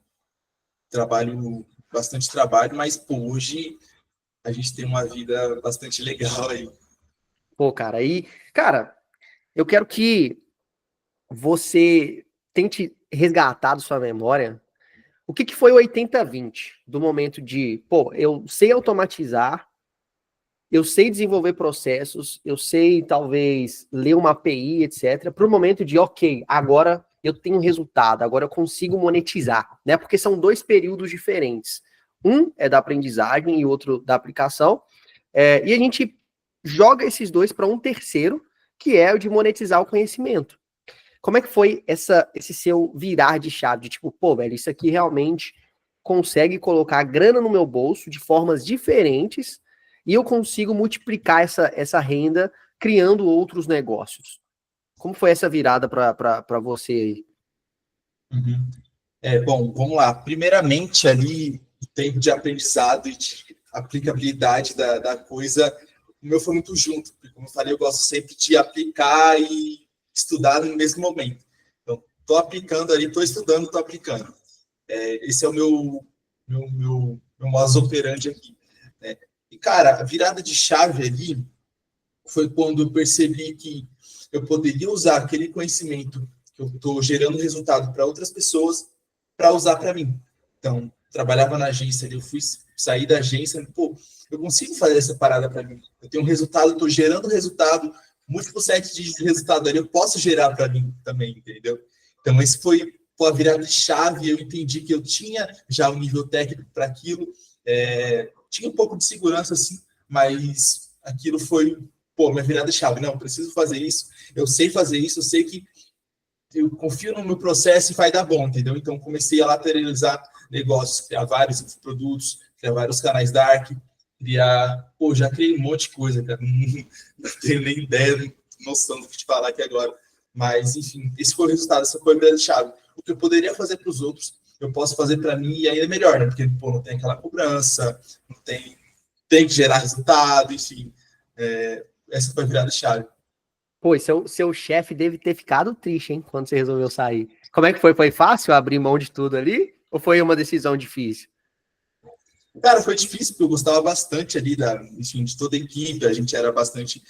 [SPEAKER 2] Bastante trabalho, mas hoje a gente tem uma vida bastante legal aí.
[SPEAKER 1] Cara, cara, eu quero que você tente resgatar da sua memória o que foi o 80-20, do momento de, eu sei automatizar, eu sei desenvolver processos, eu sei talvez ler uma API, etc, para o momento de, ok, agora eu tenho resultado, agora eu consigo monetizar, né? Porque são 2 períodos diferentes. Um é da aprendizagem e outro da aplicação, e a gente joga esses 2 para um terceiro, que é o de monetizar o conhecimento. Como é que foi esse seu virar de chave? De tipo, velho, isso aqui realmente consegue colocar grana no meu bolso de formas diferentes e eu consigo multiplicar essa renda criando outros negócios. Como foi essa virada para você aí?
[SPEAKER 2] Uhum. Bom, vamos lá. Primeiramente, ali, o tempo de aprendizado e de aplicabilidade da coisa, o meu foi muito junto, porque, como eu falei, eu gosto sempre de aplicar e estudar no mesmo momento. Então, estou aplicando ali, estou estudando, estou aplicando. Esse é o meu modus operandi aqui, né? E, cara, a virada de chave ali foi quando eu percebi que eu poderia usar aquele conhecimento que eu estou gerando resultado para outras pessoas para usar para mim. Então, trabalhava na agência, eu fui sair da agência, eu consigo fazer essa parada para mim. Eu tenho um resultado, estou gerando resultado, múltiplos sets de resultado ali, eu posso gerar para mim também, entendeu? Então, esse foi a virada de chave, eu entendi que eu tinha já um nível técnico para aquilo, tinha um pouco de segurança, assim, mas aquilo foi, minha virada de chave. Não, preciso fazer isso, eu sei fazer isso, eu sei que eu confio no meu processo e vai dar bom, entendeu? Então, comecei a lateralizar negócios, criar vários produtos, criar vários canais dark, já criei um monte de coisa, cara, não tenho nem ideia, noção do que te falar aqui agora, mas, enfim, esse foi o resultado, essa foi a grande chave. O que eu poderia fazer para os outros, eu posso fazer para mim e ainda é melhor, né? Porque, não tem aquela cobrança, não tem que gerar resultado, enfim, essa foi a virada de chave.
[SPEAKER 1] Seu chefe deve ter ficado triste, hein, quando você resolveu sair. Como é que foi? Foi fácil abrir mão de tudo ali? Ou foi uma decisão difícil?
[SPEAKER 2] Cara, foi difícil, porque eu gostava bastante ali enfim, de toda a equipe, a gente era bastante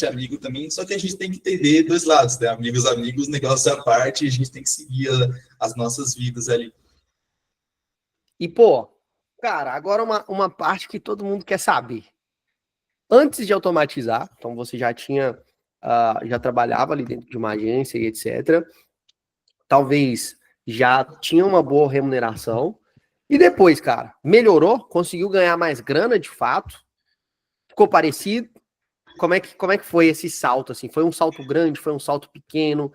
[SPEAKER 2] amigo também, só que a gente tem que entender dois lados, né? Amigos, negócio à parte, a gente tem que seguir as nossas vidas ali.
[SPEAKER 1] E, cara, agora uma parte que todo mundo quer saber. Antes de automatizar, então você já tinha, já trabalhava ali dentro de uma agência e etc. Talvez já tinha uma boa remuneração. E depois, cara, melhorou? Conseguiu ganhar mais grana de fato? Ficou parecido? Como é que foi esse salto, assim? Foi um salto grande? Foi um salto pequeno?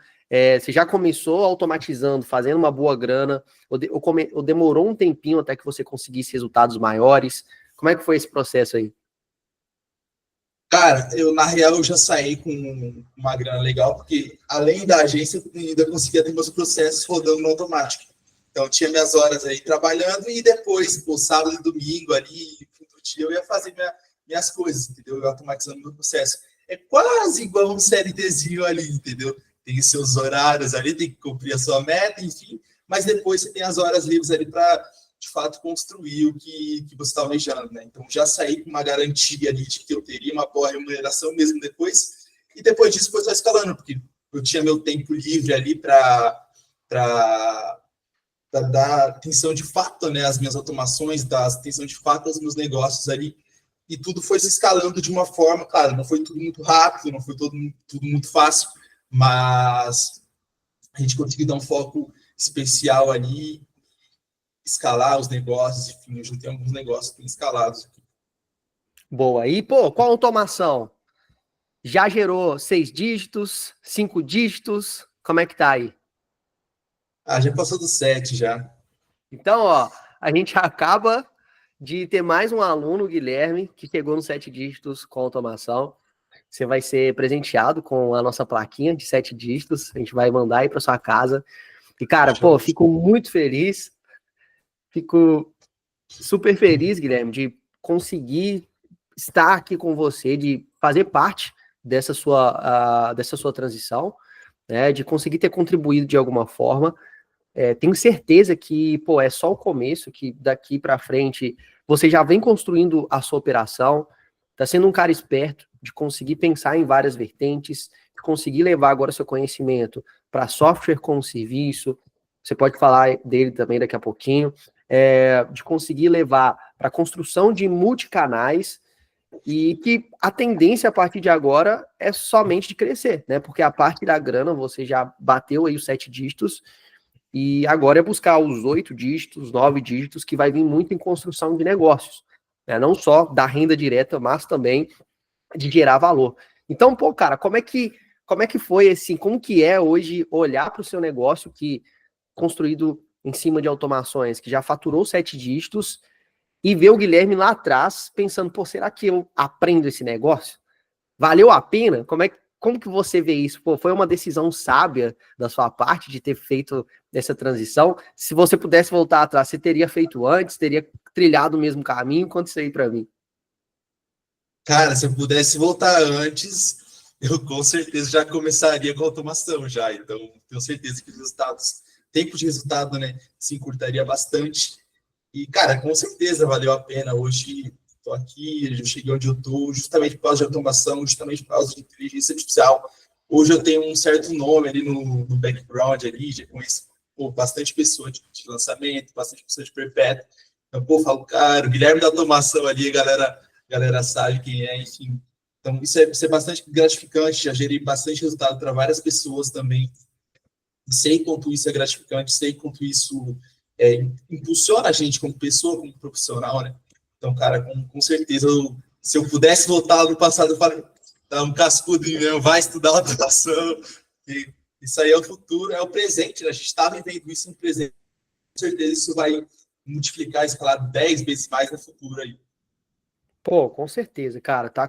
[SPEAKER 1] Você já começou automatizando, fazendo uma boa grana? Ou demorou um tempinho até que você conseguisse resultados maiores? Como é que foi esse processo aí?
[SPEAKER 2] Cara, na real, eu já saí com uma grana legal, porque além da agência, eu ainda conseguia ter meus processos rodando no automático. Então, tinha minhas horas aí trabalhando e depois, pô, sábado e domingo ali, fim do dia, eu ia fazer minhas coisas, entendeu? Eu automatizando o meu processo. É quase igual um CLTzinho ali, entendeu? Tem os seus horários ali, tem que cumprir a sua meta, enfim, mas depois você tem as horas livres ali para, de fato, construir o que você está almejando, né? Então, já saí com uma garantia ali de que eu teria uma boa remuneração mesmo depois, e depois disso foi só escalando, porque eu tinha meu tempo livre ali para dar atenção de fato, né, às minhas automações, dar atenção de fato aos meus negócios ali, e tudo foi se escalando de uma forma, claro, não foi tudo muito rápido, não foi tudo muito fácil, mas a gente conseguiu dar um foco especial ali, escalar os negócios, enfim, eu já tenho alguns negócios bem escalados.
[SPEAKER 1] Boa. E, pô, qual automação? Já gerou 6 dígitos, 5 dígitos? Como é que tá aí?
[SPEAKER 2] Já passou do 7 já.
[SPEAKER 1] Então, ó, a gente acaba de ter mais um aluno, Guilherme, que chegou nos 7 dígitos com automação. Você vai ser presenteado com a nossa plaquinha de 7 dígitos. A gente vai mandar aí para sua casa. E, cara, pô, fico muito feliz. Fico super feliz, Guilherme, de conseguir estar aqui com você, de fazer parte dessa sua transição, né, de conseguir ter contribuído de alguma forma. Tenho certeza que, pô, é só o começo, que daqui para frente você já vem construindo a sua operação, tá sendo um cara esperto de conseguir pensar em várias vertentes, de conseguir levar agora seu conhecimento para software como serviço, você pode falar dele também daqui a pouquinho, de conseguir levar para a construção de multicanais, e que a tendência a partir de agora é somente de crescer, né? Porque a parte da grana você já bateu aí os 7 dígitos, e agora é buscar os 8 dígitos, 9 dígitos, que vai vir muito em construção de negócios, né? Não só da renda direta, mas também de gerar valor. Então, pô, cara, como é que foi assim, como que é hoje olhar para o seu negócio que construído em cima de automações, que já faturou 7 dígitos, e ver o Guilherme lá atrás pensando, pô, será que eu aprendo esse negócio? Valeu a pena? Como que você vê isso? Pô, foi uma decisão sábia da sua parte de ter feito essa transição? Se você pudesse voltar atrás, você teria feito antes? Teria trilhado o mesmo caminho? Conta isso aí para mim.
[SPEAKER 2] Cara, se eu pudesse voltar antes, eu com certeza já começaria com automação já. Então, tenho certeza que os resultados, tempo de resultado, né, se encurtaria bastante. E, cara, com certeza valeu a pena. Hoje estou aqui, eu cheguei onde eu estou, justamente por causa de automação, justamente por causa de inteligência artificial. Hoje eu tenho um certo nome ali no background, ali, já conheço bastante pessoa de lançamento, bastante pessoa de perpétuo. Então, pô, falo, cara, o Guilherme da automação ali, a galera sabe quem é, enfim. Então, isso é bastante gratificante, já gerei bastante resultado para várias pessoas também. Sei quanto isso é gratificante, sei quanto isso impulsiona a gente como pessoa, como profissional, né? Então, cara, com certeza, se eu pudesse voltar no passado, eu falo, dá um cascudo em mim, vai estudar automação. E isso aí é o futuro, é o presente, né? A gente está vivendo isso no presente. Com certeza isso vai multiplicar, escalar 10 vezes mais no futuro aí.
[SPEAKER 1] Pô, com certeza, cara, tá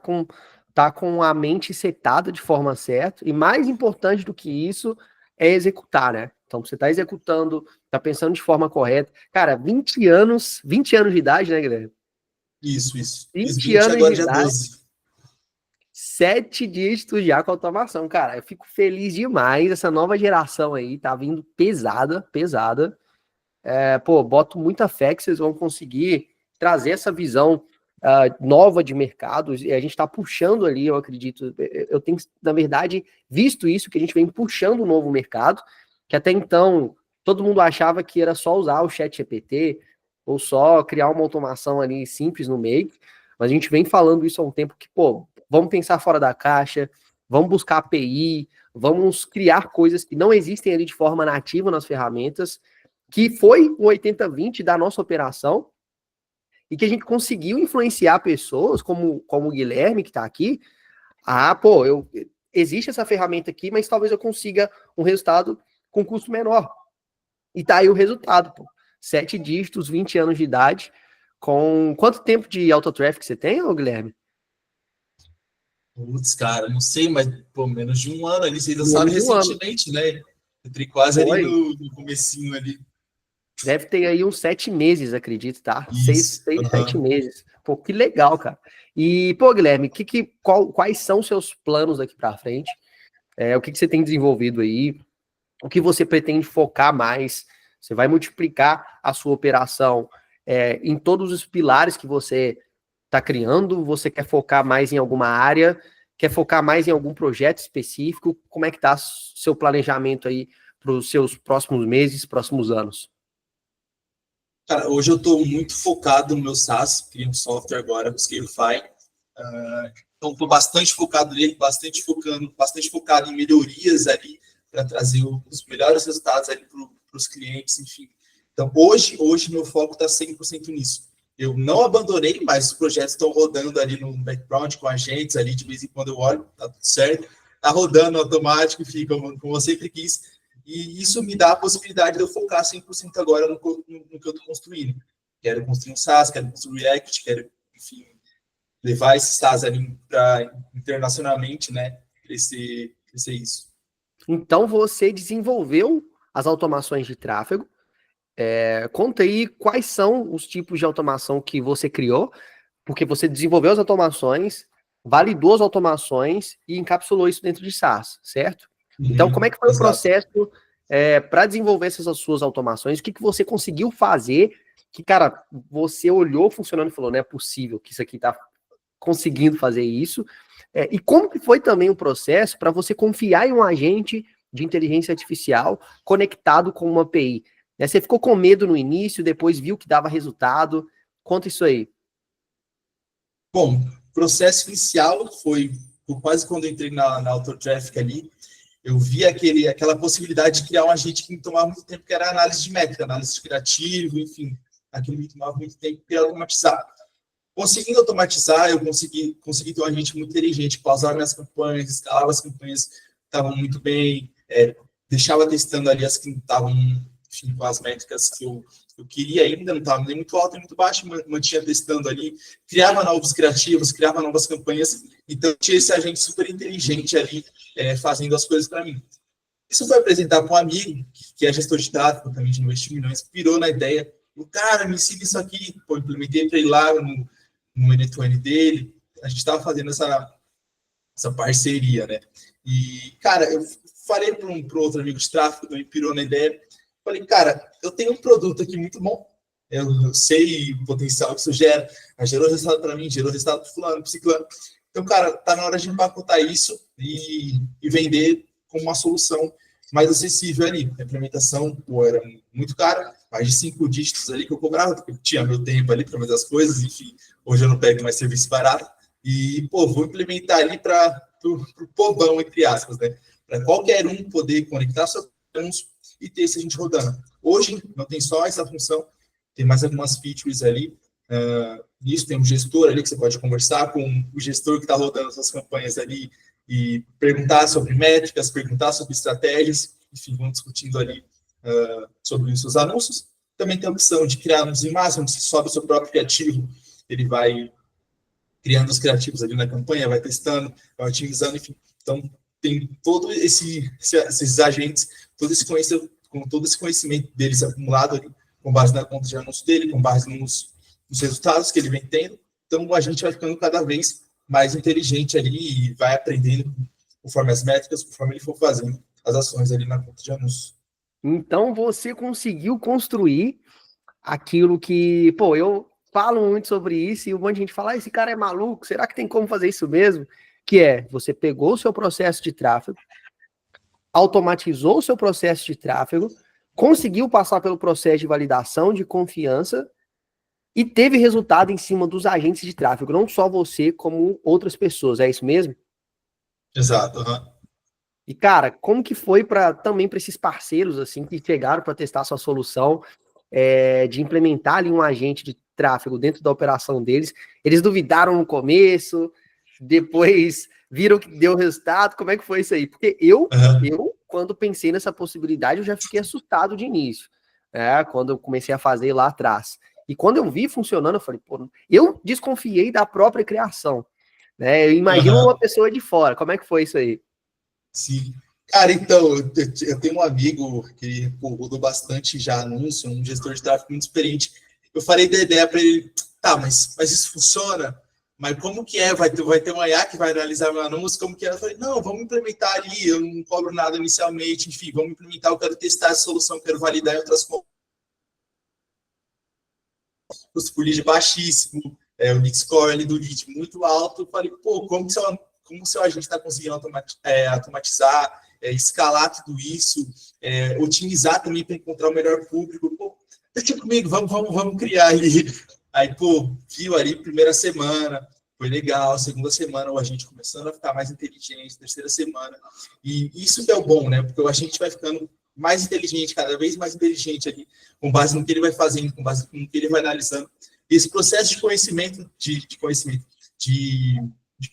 [SPEAKER 1] com a mente setada de forma certa, e mais importante do que isso é executar, né? Então você tá executando, tá pensando de forma correta. Cara, 20 anos de idade, né, Guilherme?
[SPEAKER 2] Isso. Fiz
[SPEAKER 1] 20
[SPEAKER 2] 20
[SPEAKER 1] anos de
[SPEAKER 2] agora, dia
[SPEAKER 1] idade,
[SPEAKER 2] 12.
[SPEAKER 1] 7 dígitos já com automação, cara. Eu fico feliz demais. Essa nova geração aí tá vindo pesada, pesada. Pô, boto muita fé que vocês vão conseguir trazer essa visão nova de mercados, e a gente está puxando ali, eu acredito, eu tenho, na verdade, visto isso, que a gente vem puxando um novo mercado, que até então todo mundo achava que era só usar o chat GPT, ou só criar uma automação ali simples no meio, mas a gente vem falando isso há um tempo que, pô, vamos pensar fora da caixa, vamos buscar API, vamos criar coisas que não existem ali de forma nativa nas ferramentas, que foi o 80-20 da nossa operação, e que a gente conseguiu influenciar pessoas, como o Guilherme, que está aqui, pô, existe essa ferramenta aqui, mas talvez eu consiga um resultado com custo menor. E tá aí o resultado, pô. 7 dígitos, 20 anos de idade, com quanto tempo de autotraffic você tem, ô Guilherme?
[SPEAKER 2] Putz, cara, não sei, mas pô, menos de um ano ali, você ainda sabe
[SPEAKER 1] Menos de um ano.
[SPEAKER 2] recentemente, né? Entrei quase ali
[SPEAKER 1] Foi.
[SPEAKER 2] no comecinho ali.
[SPEAKER 1] Deve ter aí uns 7 meses, acredito, tá?
[SPEAKER 2] Isso.
[SPEAKER 1] 7 meses. Pô, que legal, cara. E, pô, Guilherme, quais são os seus planos daqui para frente? O que você tem desenvolvido aí? O que você pretende focar mais? Você vai multiplicar a sua operação em todos os pilares que você está criando? Você quer focar mais em alguma área? Quer focar mais em algum projeto específico? Como é que está seu planejamento aí para os seus próximos meses, próximos anos?
[SPEAKER 2] Cara, hoje eu estou muito focado no meu SaaS, criei um software agora, o Scalefy. Então, estou bastante focado nele, bastante focado em melhorias ali para trazer os melhores resultados ali para os clientes, enfim. Então, hoje meu foco está 100% nisso. Eu não abandonei, mas os projetos estão rodando ali no background com agentes ali, de vez em quando eu olho, tá tudo certo. Tá rodando automático, enfim, como eu sempre quis. E isso me dá a possibilidade de eu focar 100% agora no que eu estou construindo. Quero construir um SaaS, quero construir React, quero, enfim, levar esse SaaS ali internacionalmente, né? Crescer isso.
[SPEAKER 1] Então, você desenvolveu as automações de tráfego. Conta aí quais são os tipos de automação que você criou, porque você desenvolveu as automações, validou as automações e encapsulou isso dentro de SaaS, certo? Então, como é que foi o processo para desenvolver essas suas automações? O que você conseguiu fazer que, cara, você olhou funcionando e falou, não é possível que isso aqui está conseguindo fazer isso? E como que foi também o processo para você confiar em um agente de inteligência artificial conectado com uma API? Você ficou com medo no início, depois viu que dava resultado. Conta isso aí.
[SPEAKER 2] Bom, o processo inicial foi quase quando eu entrei na AutoTraffic ali, eu vi aquela possibilidade de criar um agente que me tomava muito tempo, que era a análise de métrica, análise de criativo, enfim, aquilo me tomava muito tempo para automatizar. Conseguindo automatizar, eu consegui ter um agente muito inteligente, pausar minhas campanhas, escalava as campanhas que estavam muito bem, deixava testando ali as que não estavam, enfim, com as métricas que eu queria ainda, não estava nem muito alto nem muito baixo, mantinha testando ali, criava novos criativos, criava novas campanhas, então tinha esse agente super inteligente ali, fazendo as coisas para mim. Isso foi apresentar para um amigo, que é gestor de tráfego também de Investir Milhões, pirou na ideia, o cara, me ensina isso aqui, pô, implementei para ele lá no N2N dele, a gente estava fazendo essa parceria, né? E, cara, eu falei para um outro amigo de tráfego, também pirou na ideia, falei, cara, eu tenho um produto aqui muito bom, eu sei o potencial que isso gera, gerou resultado para mim, gerou resultado para fulano, para ciclano. Então, cara, tá na hora de empacotar isso e vender como uma solução mais acessível ali. A implementação, pô, era muito cara, mais de 5 dígitos ali que eu cobrava, porque eu tinha meu tempo ali para fazer as coisas, enfim, hoje eu não pego mais serviço barato. E, pô, vou implementar ali para o povão, entre aspas, né? Para qualquer um poder conectar seus anúncios e ter esse a gente rodando. Hoje, não tem só essa função, tem mais algumas features ali. Isso tem um gestor ali que você pode conversar com o gestor que está rodando suas campanhas ali e perguntar sobre métricas, perguntar sobre estratégias, enfim, vão discutindo ali sobre os seus anúncios. Também tem a opção de criar anúncios em massa, onde você sobe o seu próprio criativo, ele vai criando os criativos ali na campanha, vai testando, vai otimizando, enfim. Então, tem todo esses agentes, todo esse conhecimento deles acumulado ali, com base na conta de anúncio dele, com base nos resultados que ele vem tendo. Então, a gente vai ficando cada vez mais inteligente ali e vai aprendendo conforme as métricas, conforme ele for fazendo as ações ali na conta de anúncio.
[SPEAKER 1] Então, você conseguiu construir aquilo que, pô, eu falo muito sobre isso e um monte de gente fala, esse cara é maluco, será que tem como fazer isso mesmo? Que você pegou o seu processo de tráfego, automatizou o seu processo de tráfego, conseguiu passar pelo processo de validação, de confiança e teve resultado em cima dos agentes de tráfego, não só você, como outras pessoas, é isso mesmo?
[SPEAKER 2] Exato.
[SPEAKER 1] E, cara, como que foi também para esses parceiros, assim, que chegaram para testar a sua solução, de implementar ali um agente de tráfego dentro da operação deles? Eles duvidaram no começo, depois viram que deu resultado, como é que foi isso aí? Porque eu quando pensei nessa possibilidade, eu já fiquei assustado de início, quando eu comecei a fazer lá atrás. E quando eu vi funcionando, eu falei, pô, eu desconfiei da própria criação, né? Eu imagino uma pessoa de fora, como é que foi isso aí?
[SPEAKER 2] Sim. Cara, então, eu tenho um amigo que pô, rodou bastante já anúncio, um gestor de tráfego muito experiente. Eu falei da ideia para ele, tá, mas isso funciona? Mas como que é? Vai ter uma IA que vai analisar meu anúncio? Como que é? Eu falei, não, vamos implementar ali, eu não cobro nada inicialmente, enfim, vamos implementar, eu quero testar essa solução, quero validar em outras coisas. Custo por lead baixíssimo, o lead score ali do lead muito alto. Eu falei, pô, como o seu agente está conseguindo automatizar, escalar tudo isso, otimizar também para encontrar o melhor público? Pô, deixa comigo, vamos criar ali. Aí, pô, viu ali, primeira semana, foi legal, segunda semana o agente começando a ficar mais inteligente, terceira semana. E isso que é o bom, né? Porque o agente vai ficando mais inteligente, cada vez mais inteligente ali, com base no que ele vai fazendo, com base no que ele vai analisando. E esse processo de conhecimento, de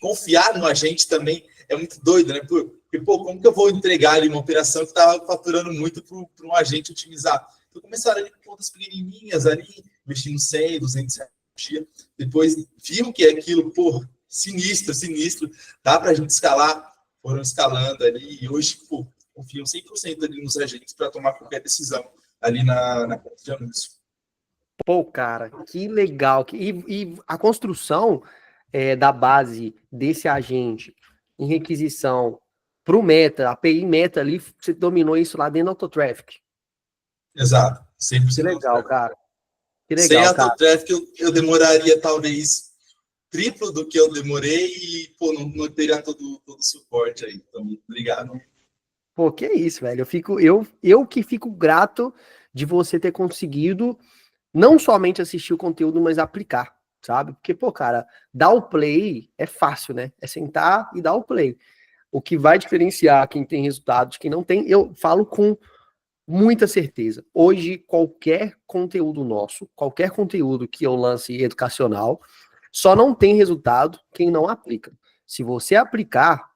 [SPEAKER 2] confiar no agente também é muito doido, né? Porque, pô, como que eu vou entregar ali uma operação que estava faturando muito para um agente otimizar? Então, começaram ali com contas pequenininhas ali, investindo 100, 200 reais por dia. Depois viram que é aquilo, pô, sinistro, dá para a gente escalar, foram escalando ali, e hoje, pô, confiam 100% ali nos agentes para tomar qualquer decisão ali na conta de anúncio.
[SPEAKER 1] Pô, cara, que legal. E a construção da base desse agente em requisição para o Meta, a API Meta ali, você dominou isso lá dentro do AutoTraffic.
[SPEAKER 2] Exato,
[SPEAKER 1] Que
[SPEAKER 2] 100%
[SPEAKER 1] legal,
[SPEAKER 2] AutoTraffic.
[SPEAKER 1] cara. Que
[SPEAKER 2] Sem
[SPEAKER 1] legal, cara.
[SPEAKER 2] AutoTraffic, eu demoraria talvez triplo do que eu demorei e, pô, não teria todo o suporte aí. Então, obrigado.
[SPEAKER 1] Pô, que isso, velho. Eu que fico grato de você ter conseguido não somente assistir o conteúdo, mas aplicar, sabe? Porque, pô, cara, dar o play é fácil, né? É sentar e dar o play. O que vai diferenciar quem tem resultado de quem não tem, eu falo com muita certeza. Hoje, qualquer conteúdo nosso, qualquer conteúdo que eu lance educacional, só não tem resultado quem não aplica. Se você aplicar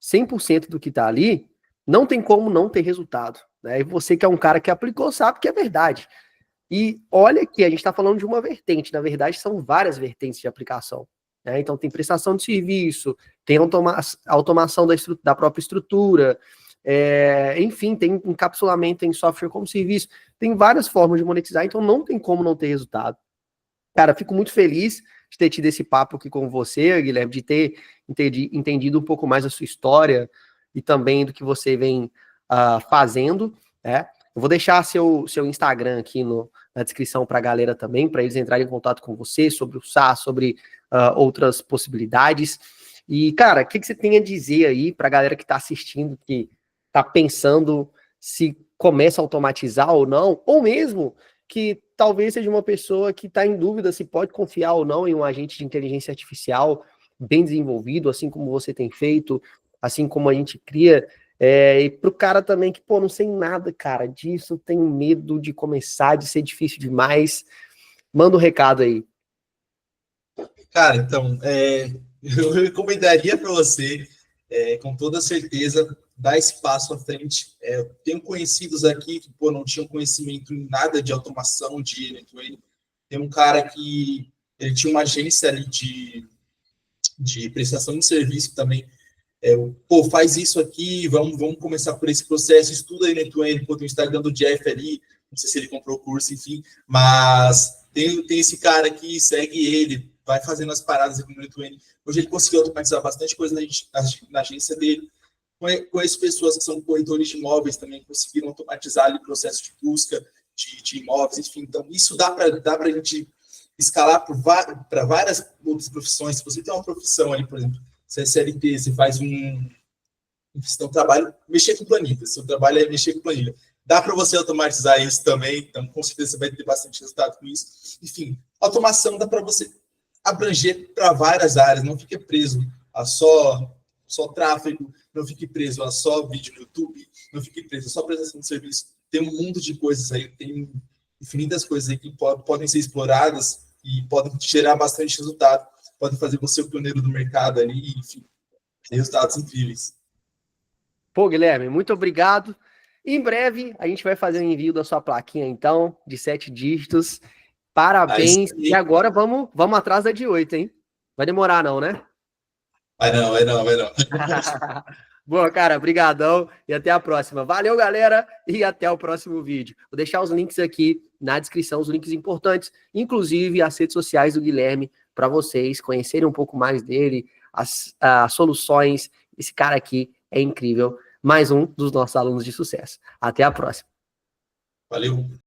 [SPEAKER 1] 100% do que está ali, não tem como não ter resultado. Né? E você que é um cara que aplicou sabe que é verdade. E olha que a gente está falando de uma vertente, na verdade são várias vertentes de aplicação. Né? Então tem prestação de serviço, tem automação da própria estrutura, enfim, tem encapsulamento em software como serviço, tem várias formas de monetizar, então não tem como não ter resultado. Cara, fico muito feliz de ter tido esse papo aqui com você, Guilherme, de ter entendido um pouco mais a sua história e também do que você vem fazendo, né? Eu vou deixar seu Instagram aqui na descrição para a galera também, para eles entrarem em contato com você sobre o SaaS, sobre outras possibilidades. E, cara, o que você tem a dizer aí para a galera que está assistindo, que está pensando se começa a automatizar ou não, ou mesmo que talvez seja uma pessoa que está em dúvida se pode confiar ou não em um agente de inteligência artificial bem desenvolvido, assim como você tem feito, assim como a gente cria. E para o cara também que, pô, não sei nada, cara, disso, tenho medo de começar, de ser difícil demais. Manda um recado aí.
[SPEAKER 2] Cara, então, eu recomendaria para você, com toda certeza, dar esse passo à frente. Tenho conhecidos aqui que, pô, não tinham conhecimento em nada de automação, de end-to-end. Tem um cara que ele tinha uma agência ali de prestação de serviço também. Pô, faz isso aqui, vamos começar por esse processo, estuda aí end-to-end, pô, tem o Instagram do Jeff ali, não sei se ele comprou o curso, enfim, mas tem esse cara aqui, segue ele, vai fazendo as paradas aqui no end-to-end. Hoje ele conseguiu automatizar bastante coisa na agência dele. Conheço pessoas que são corretores de imóveis também, conseguiram automatizar ali o processo de busca de imóveis, enfim, então isso dá para a gente escalar para várias outras profissões. Se você tem uma profissão ali, por exemplo, você é CLT, você faz um trabalho, mexer com planilha, seu trabalho é mexer com planilha. Dá para você automatizar isso também, então com certeza você vai ter bastante resultado com isso. Enfim, automação dá para você abranger para várias áreas, não fique preso a só tráfego, não fique preso a só vídeo no YouTube, não fique preso a só prestação de serviço. Tem um mundo de coisas aí, tem infinitas coisas aí que podem ser exploradas e podem gerar bastante resultado, podem fazer você o pioneiro do mercado ali, enfim, resultados incríveis.
[SPEAKER 1] Pô, Guilherme, muito obrigado. Em breve a gente vai fazer o envio da sua plaquinha, então, de 7 dígitos. Parabéns. E agora vamos atrás da de 8, hein? Vai demorar não, né?
[SPEAKER 2] Vai não.
[SPEAKER 1] Boa, cara, brigadão e até a próxima. Valeu, galera, e até o próximo vídeo. Vou deixar os links aqui na descrição, os links importantes, inclusive as redes sociais do Guilherme, para vocês conhecerem um pouco mais dele, as soluções. Esse cara aqui é incrível. Mais um dos nossos alunos de sucesso. Até a próxima.
[SPEAKER 2] Valeu.